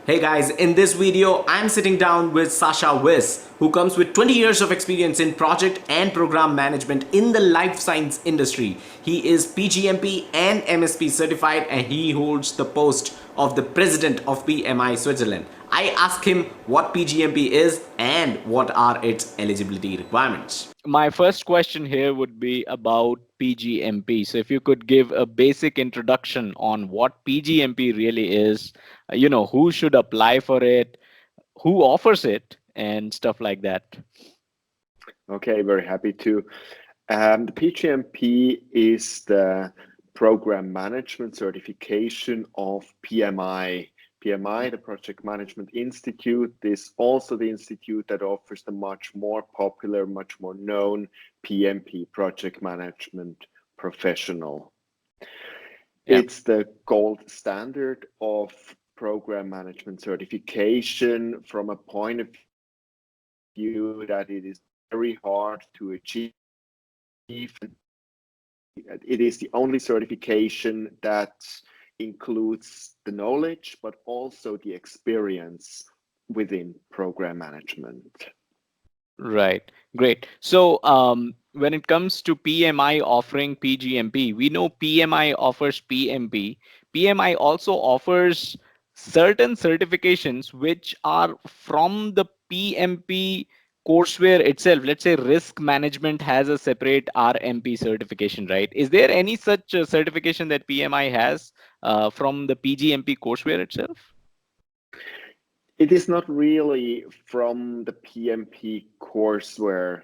Hey guys, in this video, I'm sitting down with Sasha Wiss, who comes with 20 years of experience in project and program management in the life science industry. He is PGMP and MSP certified and he holds the post of the president of PMI Switzerland. I asked him what PGMP is and what are its eligibility requirements. My first question here would be about PGMP. So if you could give a basic introduction on what PGMP really is, who should apply for it, who offers it, and stuff like that. Okay, very happy to. The PGMP is the program management certification of PMI. PMI, the Project Management Institute, is also the institute that offers the much more popular, much more known PMP, Project Management Professional. Yeah. It's the gold standard of program management certification from a point of view that it is very hard to achieve. It is the only certification that includes the knowledge, but also the experience within program management. Right. Great. So when it comes to PMI offering PGMP, we know PMI offers PMP. PMI also offers certain certifications which are from the PMP courseware itself. Let's say risk management has a separate RMP certification, right? Is there any such certification that PMI has from the PGMP courseware itself? It is not really from the PMP courseware.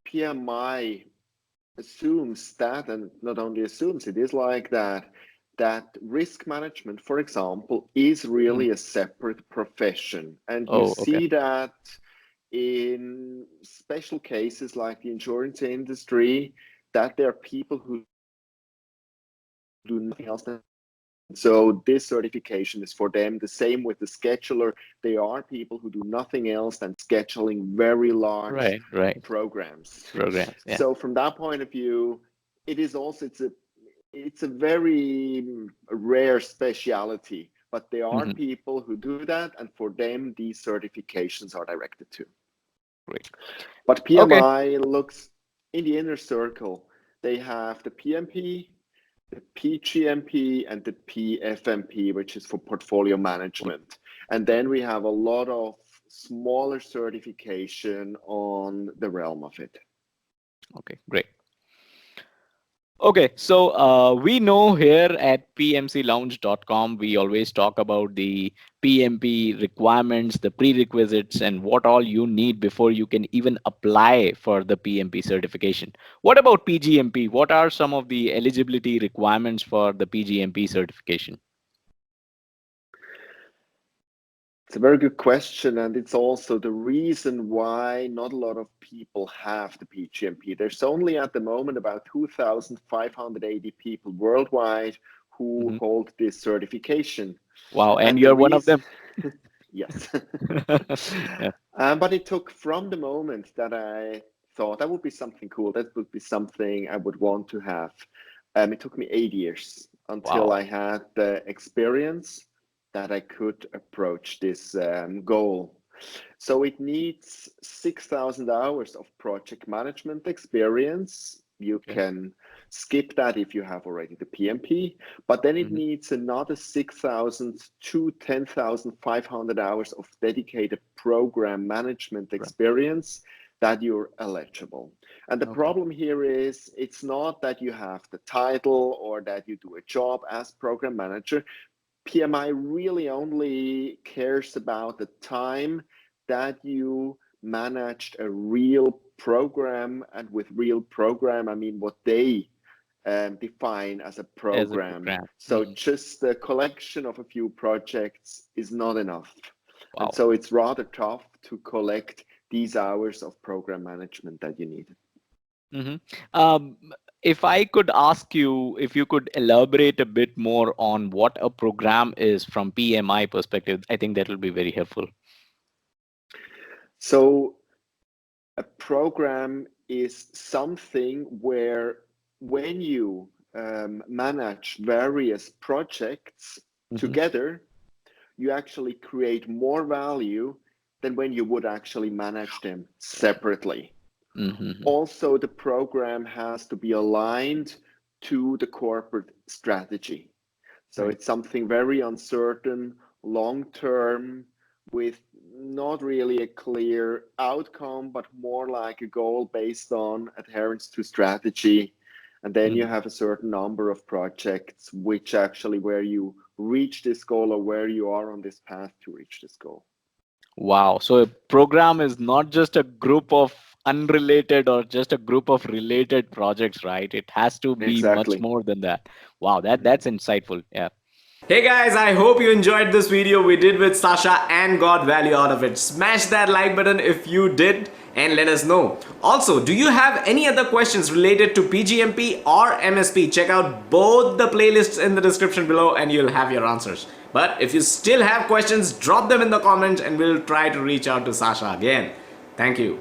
PMI assumes that, and not only assumes, it is like that, that risk management, for example, is really a separate profession. And you Oh, okay. see that in special cases like the insurance industry, that there are people who do nothing else than. So this certification is for them. The same with the scheduler. They are people who do nothing else than scheduling very large Right. programs. Programs. Yeah. So from that point of view, it is also it's a very rare speciality, but there are people who do that, and for them these certifications are directed to. Great. But Okay. PMI looks in the inner circle. They have the PMP, the PGMP, and the PFMP, which is for portfolio management. And then we have a lot of smaller certification on the realm of it. Okay, great. Okay, so we know here at pmclounge.com, we always talk about the PMP requirements, the prerequisites, and what all you need before you can even apply for the PMP certification. What about PGMP? What are some of the eligibility requirements for the PGMP certification? It's a very good question, and it's also the reason why not a lot of people have the PGMP. There's only at the moment about 2,580 people worldwide who hold this certification. Wow, and And the you're one of reason, them. yes. Yeah. But it took from the moment that I thought that would be something cool, that would be something I would want to have. It took me 8 years until Wow. I had the experience that I could approach this goal. So it needs 6,000 hours of project management experience. You Okay. can skip that if you have already the PMP, but then it needs another 6,000 to 10,500 hours of dedicated program management experience that you're eligible. And the Okay. problem here is it's not that you have the title or that you do a job as program manager. PMI really only cares about the time that you managed a real program, and with real program, I mean what they define as a As a program. program. So just the collection of a few projects is not enough. And Wow. so it's rather tough to collect these hours of program management that you need. If I could ask you if you could elaborate a bit more on what a program is from PMI perspective, I think that will be very helpful. So a program is something where when you manage various projects, together, you actually create more value than when you would actually manage them separately. Also, the program has to be aligned to the corporate strategy. So Right. it's something very uncertain, long term, with not really a clear outcome, but more like a goal based on adherence to strategy. And then you have a certain number of projects which actually where you reach this goal or where you are on this path to reach this goal. Wow. So a program is not just a group of unrelated or just a group of related projects, right? It has to be much Exactly. more than that. Wow, Mhm. that's insightful. Yeah. Hey guys, I hope you enjoyed this video we did with Sasha and got value out of it. Smash that like button if you did and let us know. Also, do you have any other questions related to PGMP or MSP? Check out both the playlists in the description below and you'll have your answers. But if you still have questions, drop them in the comments and we'll try to reach out to Sasha again. Thank you.